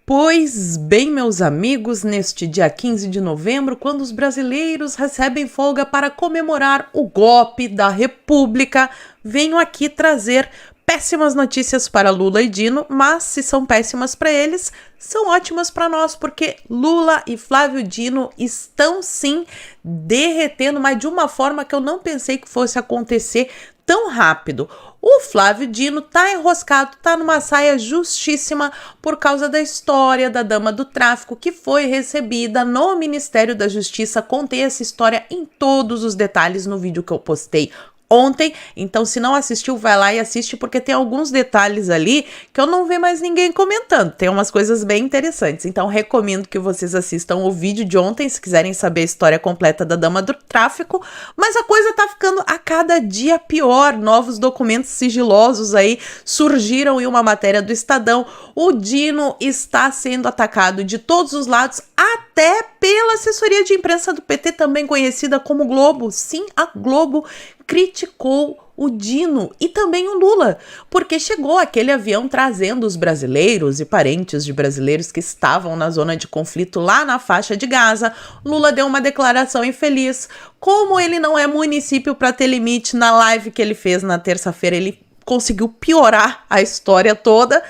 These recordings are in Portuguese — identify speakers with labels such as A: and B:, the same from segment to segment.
A: Pois bem, meus amigos, neste dia 15 de novembro, quando os brasileiros recebem folga para comemorar o golpe da República, venho aqui trazer péssimas notícias para Lula e Dino, mas se são péssimas para eles, são ótimas para nós, porque Lula e Flávio Dino estão sim derretendo, mas de uma forma que eu não pensei que fosse acontecer tão rápido. O Flávio Dino tá enroscado, tá numa saia justíssima por causa da história da dama do tráfico que foi recebida no Ministério da Justiça. Contei essa história em todos os detalhes no vídeo que eu postei ontem, então se não assistiu, vai lá e assiste, porque tem alguns detalhes ali que eu não vi mais ninguém comentando, tem umas coisas bem interessantes, então recomendo que vocês assistam o vídeo de ontem, se quiserem saber a história completa da dama do tráfico, mas a coisa tá ficando a cada dia pior, novos documentos sigilosos aí surgiram em uma matéria do Estadão. O Dino está sendo atacado de todos os lados, até pela assessoria de imprensa do PT, também conhecida como Globo. Sim, a Globo criticou o Dino e também o Lula, porque chegou aquele avião trazendo os brasileiros e parentes de brasileiros que estavam na zona de conflito lá na faixa de Gaza. Lula deu uma declaração infeliz. Como ele não é município para ter limite, na live que ele fez na terça-feira, ele conseguiu piorar a história toda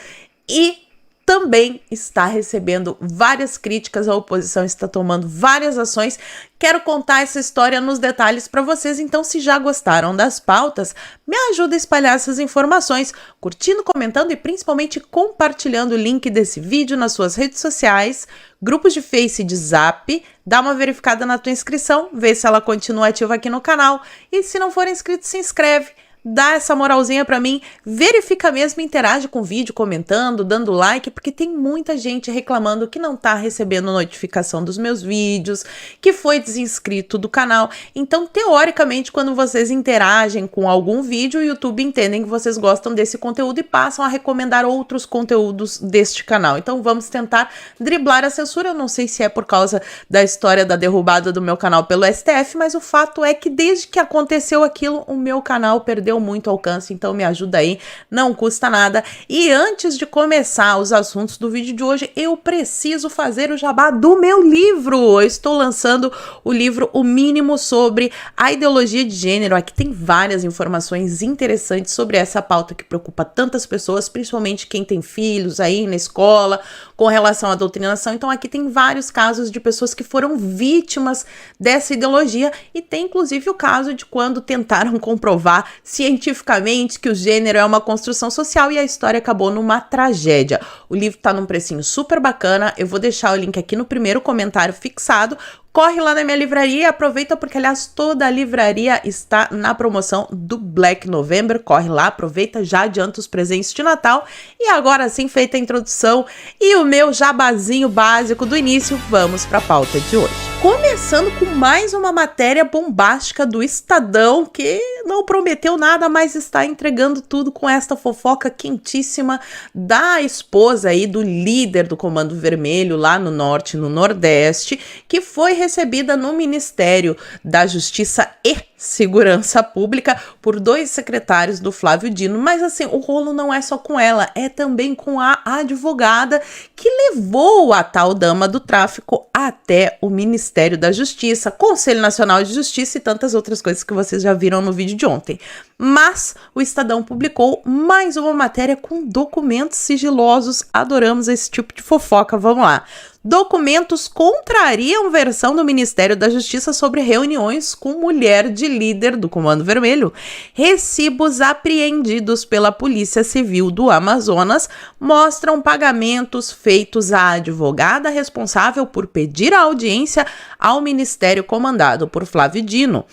A: e também está recebendo várias críticas, a oposição está tomando várias ações. Quero contar essa história nos detalhes para vocês, então se já gostaram das pautas, me ajuda a espalhar essas informações, curtindo, comentando e principalmente compartilhando o link desse vídeo nas suas redes sociais, grupos de Face e de Zap, dá uma verificada na tua inscrição, vê se ela continua ativa aqui no canal e se não for inscrito, se inscreve. Dá essa moralzinha pra mim, verifica mesmo, interage com o vídeo, comentando, dando like, porque tem muita gente reclamando que não tá recebendo notificação dos meus vídeos, que foi desinscrito do canal. Então, teoricamente, quando vocês interagem com algum vídeo, o YouTube entendem que vocês gostam desse conteúdo e passam a recomendar outros conteúdos deste canal. Então, vamos tentar driblar a censura. Eu não sei se é por causa da história da derrubada do meu canal pelo STF, mas o fato é que desde que aconteceu aquilo, o meu canal perdeu muito alcance, então me ajuda aí, não custa nada. E antes de começar os assuntos do vídeo de hoje, eu preciso fazer o jabá do meu livro. Eu estou lançando o livro O Mínimo sobre a Ideologia de Gênero. Aqui tem várias informações interessantes sobre essa pauta que preocupa tantas pessoas, principalmente quem tem filhos aí na escola, com relação à doutrinação. Então aqui tem vários casos de pessoas que foram vítimas dessa ideologia e tem inclusive o caso de quando tentaram comprovar cientificamente que o gênero é uma construção social e a história acabou numa tragédia. O livro tá num precinho super bacana, eu vou deixar o link aqui no primeiro comentário fixado. Corre lá na minha livraria e aproveita, porque aliás toda a livraria está na promoção do Black November. Corre lá, aproveita, já adianta os presentes de Natal. E agora sim, feita a introdução e o meu jabazinho básico do início, vamos para a pauta de hoje. Começando com mais uma matéria bombástica do Estadão, que não prometeu nada, mas está entregando tudo com esta fofoca quentíssima da esposa aí do líder do Comando Vermelho lá no Norte e no Nordeste, que foi recebida no Ministério da Justiça e Segurança Pública por dois secretários do Flávio Dino, mas assim, o rolo não é só com ela, é também com a advogada que levou a tal dama do tráfico até o Ministério da Justiça, Conselho Nacional de Justiça e tantas outras coisas que vocês já viram no vídeo de ontem. Mas o Estadão publicou mais uma matéria com documentos sigilosos, adoramos esse tipo de fofoca, vamos lá. Documentos contrariam versão do Ministério da Justiça sobre reuniões com mulher de líder do Comando Vermelho. Recibos apreendidos pela Polícia Civil do Amazonas mostram pagamentos feitos à advogada responsável por pedir a audiência ao Ministério comandado por Flávio Dino.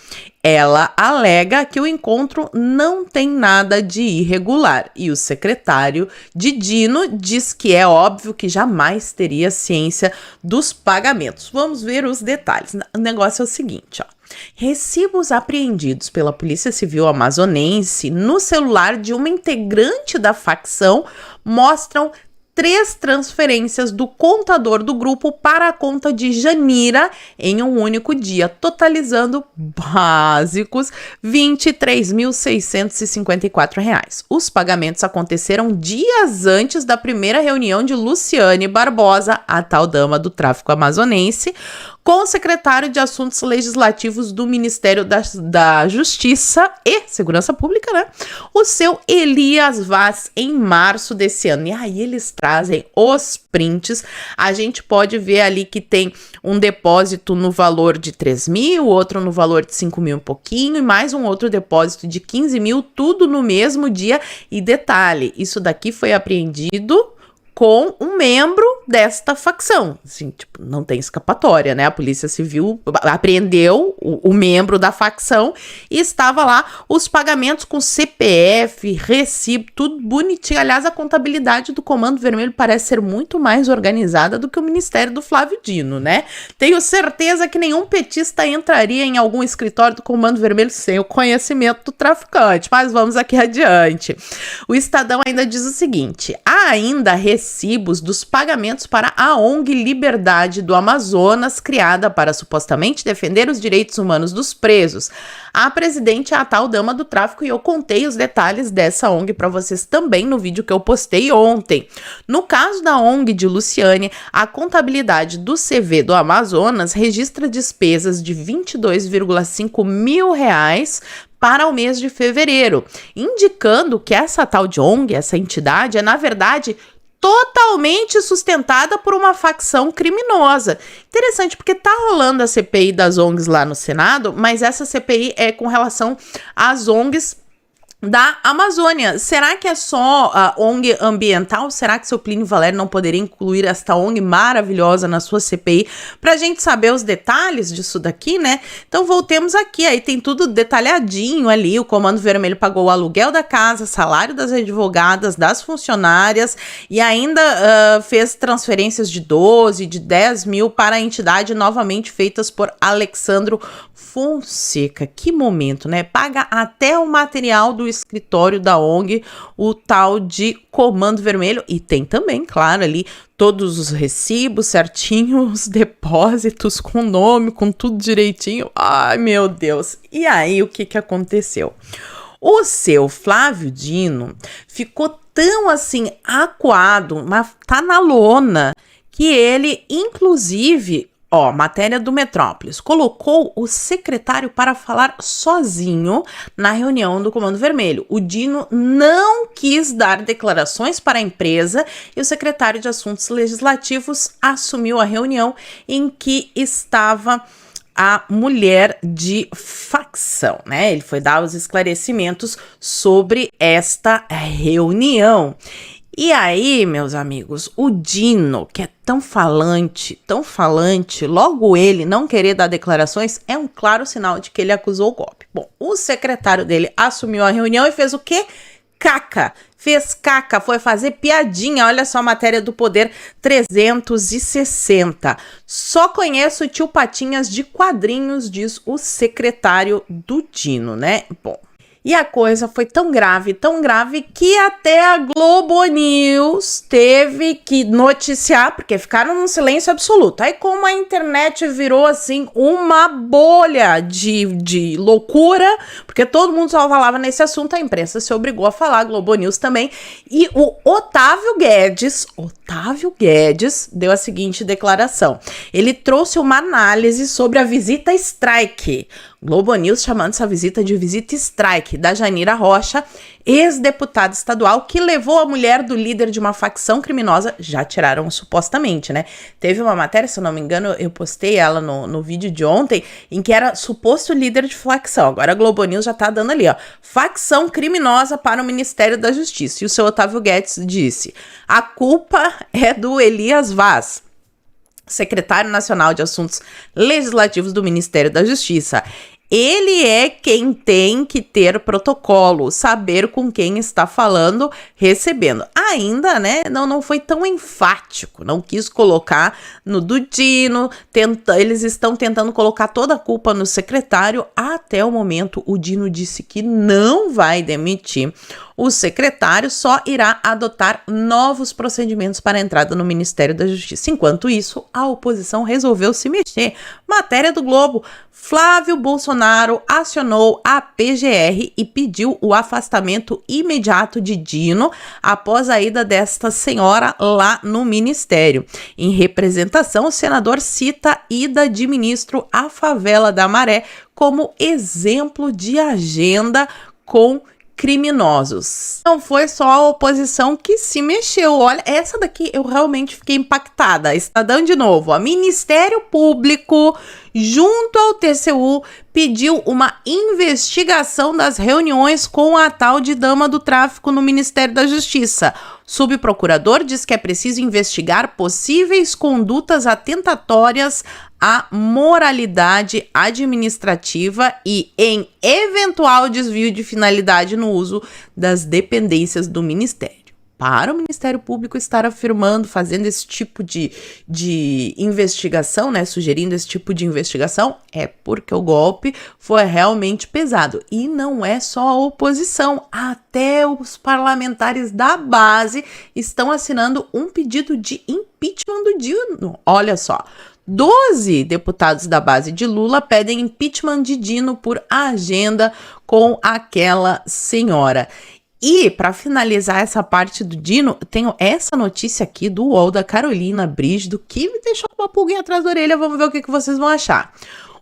A: Ela alega que o encontro não tem nada de irregular e o secretário de Dino diz que é óbvio que jamais teria ciência dos pagamentos. Vamos ver os detalhes. O negócio é o seguinte, ó. Recibos apreendidos pela Polícia Civil amazonense no celular de uma integrante da facção mostram 3 transferências do contador do grupo para a conta de Janira em um único dia, totalizando básicos R$ 23.654. Os pagamentos aconteceram dias antes da primeira reunião de Luciane Barbosa, a tal dama do tráfico amazonense, com o secretário de Assuntos Legislativos do Ministério da Justiça e Segurança Pública, né? O seu Elias Vaz, em março desse ano. E aí eles trazem os prints. A gente pode ver ali que tem um depósito no valor de 3 mil, outro no valor de 5 mil um pouquinho, e mais um outro depósito de 15 mil, tudo no mesmo dia. E detalhe, isso daqui foi apreendido com um membro desta facção. Assim, tipo, não tem escapatória, né? A Polícia Civil apreendeu o membro da facção e estava lá os pagamentos com CPF, recibo, tudo bonitinho. Aliás, a contabilidade do Comando Vermelho parece ser muito mais organizada do que o Ministério do Flávio Dino, né? Tenho certeza que nenhum petista entraria em algum escritório do Comando Vermelho sem o conhecimento do traficante, mas vamos aqui adiante. O Estadão ainda diz o seguinte: há ainda recibos dos pagamentos para a ONG Liberdade do Amazonas, criada para supostamente defender os direitos humanos dos presos. A presidente é a tal dama do tráfico e eu contei os detalhes dessa ONG para vocês também no vídeo que eu postei ontem. No caso da ONG de Luciane, a contabilidade do CV do Amazonas registra despesas de R$ 22,5 mil para o mês de fevereiro, indicando que essa tal de ONG, essa entidade, é na verdade totalmente sustentada por uma facção criminosa. Interessante, porque tá rolando a CPI das ONGs lá no Senado, mas essa CPI é com relação às ONGs da Amazônia. Será que é só a ONG ambiental? Será que seu Plínio Valério não poderia incluir esta ONG maravilhosa na sua CPI pra gente saber os detalhes disso daqui, né? Então voltemos aqui, aí tem tudo detalhadinho ali, o Comando Vermelho pagou o aluguel da casa, salário das advogadas, das funcionárias e ainda fez transferências de 12, de 10 mil para a entidade novamente feitas por Alexandro Fonseca. Que momento, né? Paga até o material do escritório da ONG, o tal de Comando Vermelho, e tem também, claro, ali todos os recibos certinho, os depósitos com nome, com tudo direitinho. Ai, meu Deus. E aí, o que aconteceu? O seu Flávio Dino ficou tão assim acuado, mas tá na lona, que ele, inclusive, matéria do Metrópolis, colocou o secretário para falar sozinho na reunião do Comando Vermelho. O Dino não quis dar declarações para a empresa e o secretário de Assuntos Legislativos assumiu a reunião em que estava a mulher de facção, né? Ele foi dar os esclarecimentos sobre esta reunião. E aí, meus amigos, o Dino, que é tão falante, logo ele não querer dar declarações é um claro sinal de que ele acusou o golpe. Bom, o secretário dele assumiu a reunião e fez o quê? Fez caca, foi fazer piadinha. Olha só a matéria do Poder 360. Só conheço o tio Patinhas de quadrinhos, diz o secretário do Dino, né? Bom. E a coisa foi tão grave, que até a Globo News teve que noticiar, porque ficaram num silêncio absoluto. Aí como a internet virou assim uma bolha de loucura, porque todo mundo só falava nesse assunto, a imprensa se obrigou a falar, a Globo News também. E o Otávio Guedes deu a seguinte declaração. Ele trouxe uma análise sobre a visita strike. Globo News chamando essa visita de visita strike da Janira Rocha, ex-deputada estadual, que levou a mulher do líder de uma facção criminosa, já tiraram supostamente, né? Teve uma matéria, se eu não me engano, eu postei ela no vídeo de ontem, em que era suposto líder de facção. Agora a Globo News já tá dando ali, facção criminosa para o Ministério da Justiça. E o seu Otávio Guedes disse, a culpa é do Elias Vaz, secretário nacional de Assuntos Legislativos do Ministério da Justiça. Ele é quem tem que ter protocolo, saber com quem está falando, recebendo. Ainda, né, não foi tão enfático, não quis colocar no do Dino, eles estão tentando colocar toda a culpa no secretário. Até o momento, o Dino disse que não vai demitir o secretário, só irá adotar novos procedimentos para a entrada no Ministério da Justiça. Enquanto isso, a oposição resolveu se mexer. Matéria do Globo: Flávio Bolsonaro acionou a PGR e pediu o afastamento imediato de Dino após a ida desta senhora lá no ministério. Em representação, o senador cita a ida de ministro à favela da Maré como exemplo de agenda com criminosos. Não foi só a oposição que se mexeu. Olha, essa daqui eu realmente fiquei impactada. Estadão de novo. O Ministério Público, junto ao TCU, pediu uma investigação das reuniões com a tal de dama do tráfico no Ministério da Justiça. Subprocurador diz que é preciso investigar possíveis condutas atentatórias à moralidade administrativa e em eventual desvio de finalidade no uso das dependências do Ministério. Para o Ministério Público estar afirmando, fazendo esse tipo de investigação, né, sugerindo esse tipo de investigação, é porque o golpe foi realmente pesado. E não é só a oposição, até os parlamentares da base estão assinando um pedido de impeachment do Dino. Olha só. 12 deputados da base de Lula pedem impeachment de Dino por agenda com aquela senhora. E, para finalizar essa parte do Dino, tenho essa notícia aqui do UOL da Carolina Brígido, que me deixou com uma pulguinha atrás da orelha. Vamos ver o que vocês vão achar.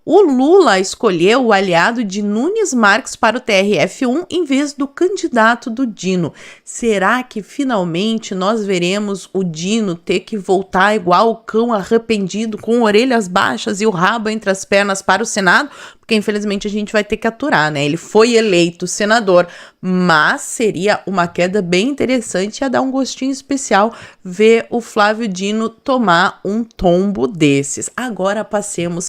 A: O Lula escolheu o aliado de Nunes Marques para o TRF1 em vez do candidato do Dino. Será que finalmente nós veremos o Dino ter que voltar igual o cão arrependido, com orelhas baixas e o rabo entre as pernas para o Senado? Porque infelizmente a gente vai ter que aturar, né? Ele foi eleito senador, mas seria uma queda bem interessante e ia dar um gostinho especial ver o Flávio Dino tomar um tombo desses. Agora passemos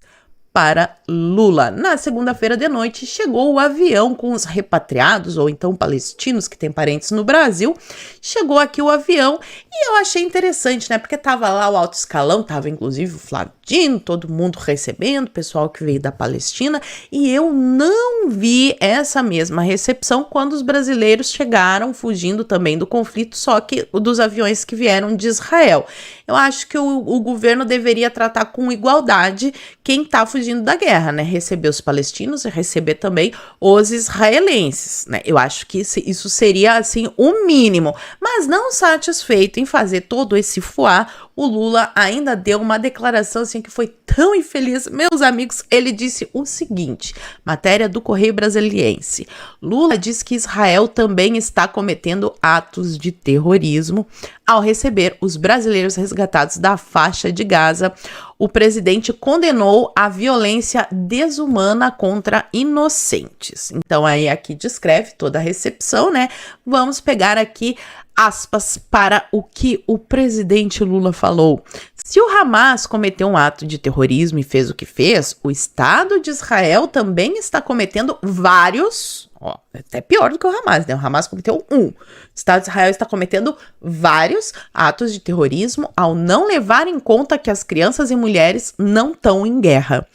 A: para Lula. Na segunda-feira de noite, chegou o avião com os repatriados, ou então palestinos que têm parentes no Brasil. Chegou aqui o avião e eu achei interessante, né? Porque tava lá o alto escalão, tava inclusive o Flávio Dino, todo mundo recebendo, pessoal que veio da Palestina, e eu não vi essa mesma recepção quando os brasileiros chegaram fugindo também do conflito, só que dos aviões que vieram de Israel. Eu acho que o governo deveria tratar com igualdade quem tá fugindo da guerra, né? Receber os palestinos e receber também os israelenses, né? Eu acho que isso seria, assim, o mínimo. Mas não satisfeito em fazer todo esse fuá, o Lula ainda deu uma declaração, assim, que foi tão infeliz. Meus amigos, ele disse o seguinte, matéria do Correio Brasiliense. Lula diz que Israel também está cometendo atos de terrorismo ao receber os brasileiros resgatados da faixa de Gaza. O presidente condenou a violência desumana contra inocentes. Então, aí aqui descreve toda a recepção, né? Vamos pegar aqui aspas para o que o presidente Lula falou. Se o Hamas cometeu um ato de terrorismo e fez o que fez, o Estado de Israel também está cometendo vários, até pior do que o Hamas, né? O Hamas cometeu um. O Estado de Israel está cometendo vários atos de terrorismo ao não levar em conta que as crianças e mulheres não estão em guerra.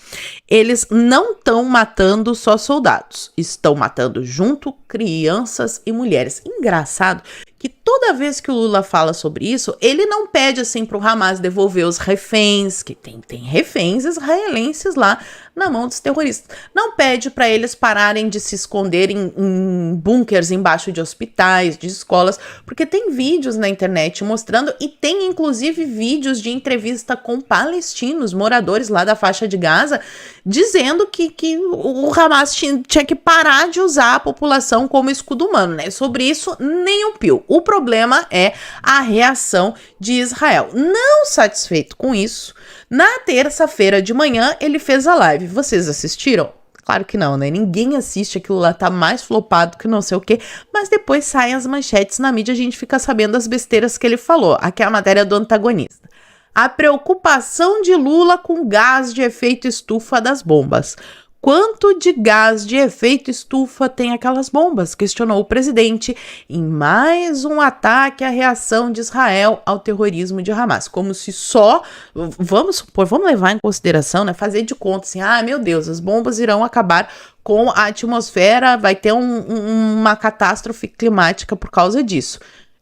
A: Eles não estão matando só soldados, estão matando junto crianças e mulheres. Engraçado que toda vez que o Lula fala sobre isso, ele não pede assim para o Hamas devolver os reféns, que tem reféns israelenses lá na mão dos terroristas. Não pede para eles pararem de se esconder em bunkers embaixo de hospitais, de escolas, porque tem vídeos na internet mostrando, e tem inclusive vídeos de entrevista com palestinos, moradores lá da faixa de Gaza, dizendo que o Hamas tinha que parar de usar a população como escudo humano, né? Sobre isso, nem um pio. O problema é a reação de Israel. Não satisfeito com isso, na terça-feira de manhã ele fez a live. Vocês assistiram? Claro que não, né? Ninguém assiste, aquilo lá tá mais flopado que não sei o quê, mas depois saem as manchetes na mídia, a gente fica sabendo das besteiras que ele falou. Aqui é a matéria do antagonista. A preocupação de Lula com gás de efeito estufa das bombas. Quanto de gás de efeito estufa tem aquelas bombas? Questionou o presidente em mais um ataque à reação de Israel ao terrorismo de Hamas. Como se só, vamos levar em consideração, né, fazer de conta assim, meu Deus, as bombas irão acabar com a atmosfera, vai ter uma catástrofe climática por causa disso.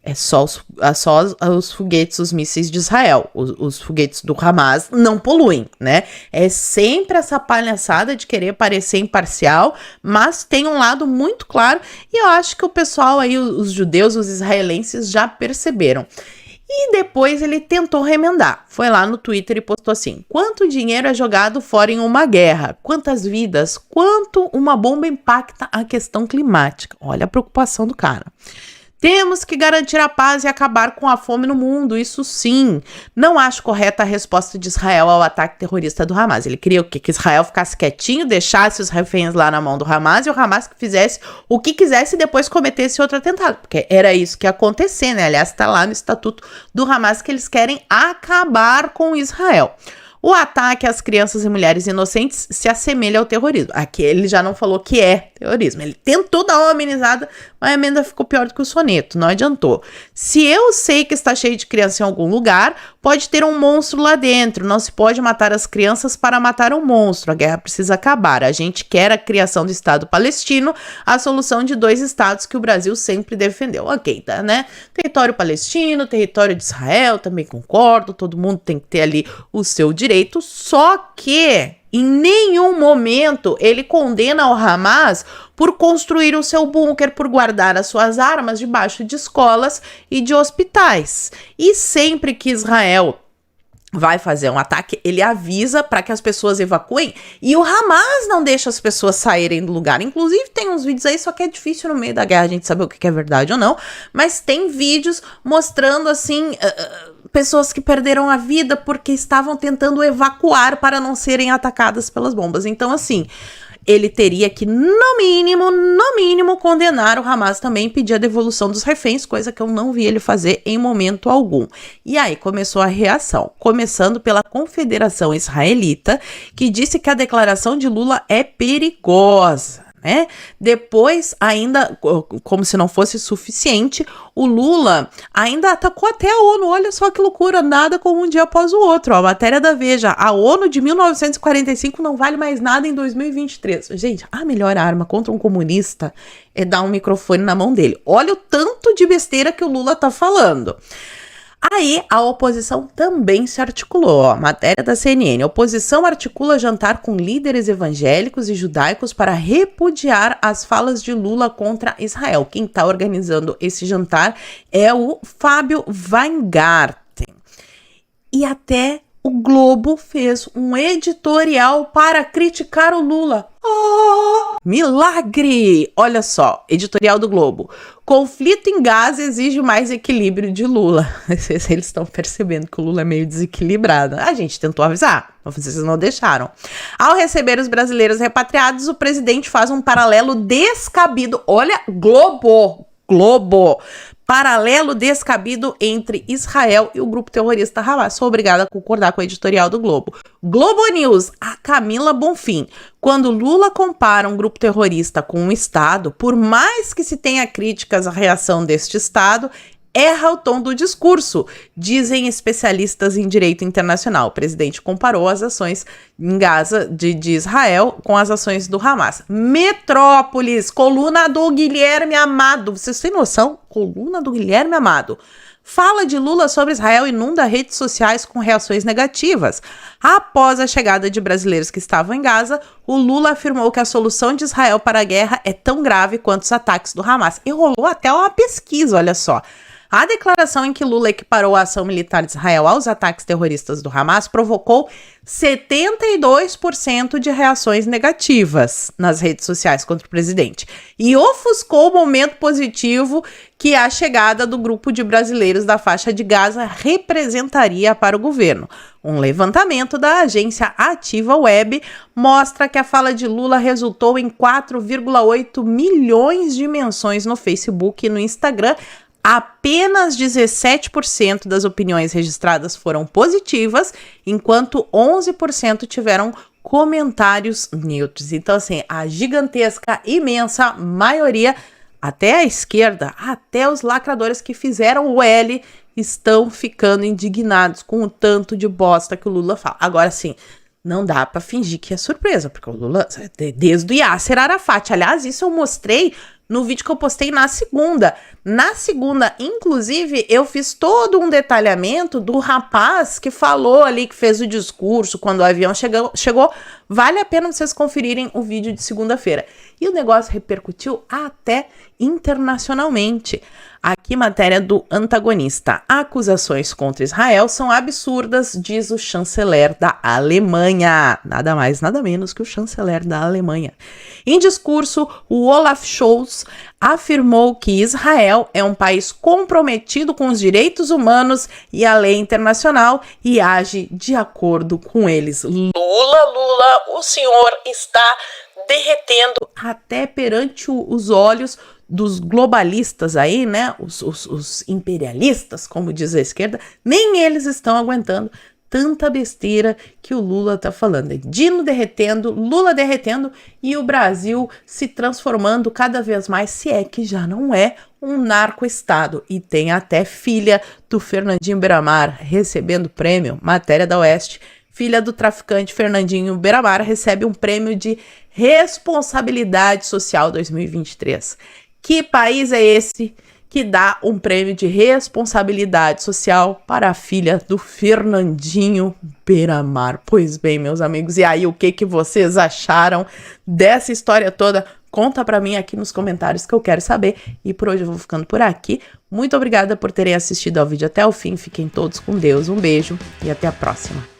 A: É só os foguetes, os mísseis de Israel. Os foguetes do Hamas não poluem, né? É sempre essa palhaçada de querer parecer imparcial, mas tem um lado muito claro e eu acho que o pessoal aí, os judeus, os israelenses já perceberam. E depois ele tentou remendar. Foi lá no Twitter e postou assim: quanto dinheiro é jogado fora em uma guerra? Quantas vidas? Quanto uma bomba impacta a questão climática? Olha a preocupação do cara. Temos que garantir a paz e acabar com a fome no mundo, isso sim. Não acho correta a resposta de Israel ao ataque terrorista do Hamas. Ele queria o quê? Que Israel ficasse quietinho, deixasse os reféns lá na mão do Hamas e o Hamas que fizesse o que quisesse e depois cometesse outro atentado. Porque era isso que ia acontecer, né? Aliás, está lá no estatuto do Hamas que eles querem acabar com Israel. O ataque às crianças e mulheres inocentes se assemelha ao terrorismo. Aqui ele já não falou que é terrorismo. Ele tentou dar uma amenizada, mas a emenda ficou pior do que o soneto. Não adiantou. Se eu sei que está cheio de criança em algum lugar, pode ter um monstro lá dentro. Não se pode matar as crianças para matar um monstro. A guerra precisa acabar. A gente quer a criação do Estado palestino, a solução de 2 estados que o Brasil sempre defendeu. Ok, tá, né? Território palestino, território de Israel, também concordo. Todo mundo tem que ter ali o seu direito. Só que em nenhum momento ele condena o Hamas por construir o seu bunker, por guardar as suas armas debaixo de escolas e de hospitais. E sempre que Israel vai fazer um ataque, ele avisa para que as pessoas evacuem e o Hamas não deixa as pessoas saírem do lugar. Inclusive tem uns vídeos aí, só que é difícil no meio da guerra a gente saber o que é verdade ou não, mas tem vídeos mostrando assim pessoas que perderam a vida porque estavam tentando evacuar para não serem atacadas pelas bombas. Então assim, ele teria que, no mínimo, condenar o Hamas também e pedir a devolução dos reféns, coisa que eu não vi ele fazer em momento algum. E aí começou a reação, começando pela Confederação Israelita, que disse que a declaração de Lula é perigosa. Depois, ainda, como se não fosse suficiente, o Lula ainda atacou até a ONU. Olha só que loucura, nada como um dia após o outro. A matéria da Veja, a ONU de 1945 não vale mais nada em 2023. Gente, a melhor arma contra um comunista é dar um microfone na mão dele. Olha o tanto de besteira que o Lula tá falando. Aí, a oposição também se articulou. Matéria da CNN. A oposição articula jantar com líderes evangélicos e judaicos para repudiar as falas de Lula contra Israel. Quem está organizando esse jantar é o Fábio Weingarten. E até o Globo fez um editorial para criticar o Lula. Oh, milagre! Olha só, editorial do Globo. Conflito em Gaza exige mais equilíbrio de Lula. Eles estão percebendo que o Lula é meio desequilibrado. A gente tentou avisar, mas vocês não deixaram. Ao receber os brasileiros repatriados, o presidente faz um paralelo descabido. Olha, Globo! Paralelo descabido entre Israel e o grupo terrorista Hamas. Sou obrigada a concordar com o editorial do Globo. Globo News, a Camila Bonfim. Quando Lula compara um grupo terrorista com um Estado, por mais que se tenha críticas à reação deste Estado, erra o tom do discurso, dizem especialistas em direito internacional. O presidente comparou as ações em Gaza de Israel com as ações do Hamas. Metrópolis, coluna do Guilherme Amado. Vocês têm noção? Coluna do Guilherme Amado. Fala de Lula sobre Israel inunda redes sociais com reações negativas. Após a chegada de brasileiros que estavam em Gaza, o Lula afirmou que a solução de Israel para a guerra é tão grave quanto os ataques do Hamas. E rolou até uma pesquisa, olha só. A declaração em que Lula equiparou a ação militar de Israel aos ataques terroristas do Hamas provocou 72% de reações negativas nas redes sociais contra o presidente e ofuscou o momento positivo que a chegada do grupo de brasileiros da faixa de Gaza representaria para o governo. Um levantamento da agência Ativa Web mostra que a fala de Lula resultou em 4,8 milhões de menções no Facebook e no Instagram. Apenas 17% das opiniões registradas foram positivas, enquanto 11% tiveram comentários neutros. Então, assim, a gigantesca, imensa maioria, até a esquerda, até os lacradores que fizeram o L, estão ficando indignados com o tanto de bosta que o Lula fala. Agora, sim, não dá pra fingir que é surpresa, porque o Lula, desde o Yasser Arafat, aliás, isso eu mostrei no vídeo que eu postei na segunda. Na segunda, inclusive, eu fiz todo um detalhamento do rapaz que falou ali, que fez o discurso quando o avião chegou. Vale a pena vocês conferirem o vídeo de segunda-feira. E o negócio repercutiu até internacionalmente. Aqui, matéria do Antagonista. Acusações contra Israel são absurdas, diz o chanceler da Alemanha. Nada mais, nada menos que o chanceler da Alemanha. Em discurso, o Olaf Scholz afirmou que Israel é um país comprometido com os direitos humanos e a lei internacional e age de acordo com eles. Lula, o senhor está derretendo até perante os olhos dos globalistas aí, né, os imperialistas, como diz a esquerda, nem eles estão aguentando tanta besteira que o Lula tá falando. É Dino derretendo, Lula derretendo e o Brasil se transformando cada vez mais, se é que já não é, um narco-estado. E tem até filha do Fernandinho Beiramar recebendo prêmio, matéria da Oeste. Filha do traficante Fernandinho Beiramar recebe um prêmio de responsabilidade social 2023. Que país é esse que dá um prêmio de responsabilidade social para a filha do Fernandinho Beiramar? Pois bem, meus amigos, e aí o que vocês acharam dessa história toda? Conta pra mim aqui nos comentários que eu quero saber. E por hoje eu vou ficando por aqui. Muito obrigada por terem assistido ao vídeo até o fim. Fiquem todos com Deus. Um beijo e até a próxima.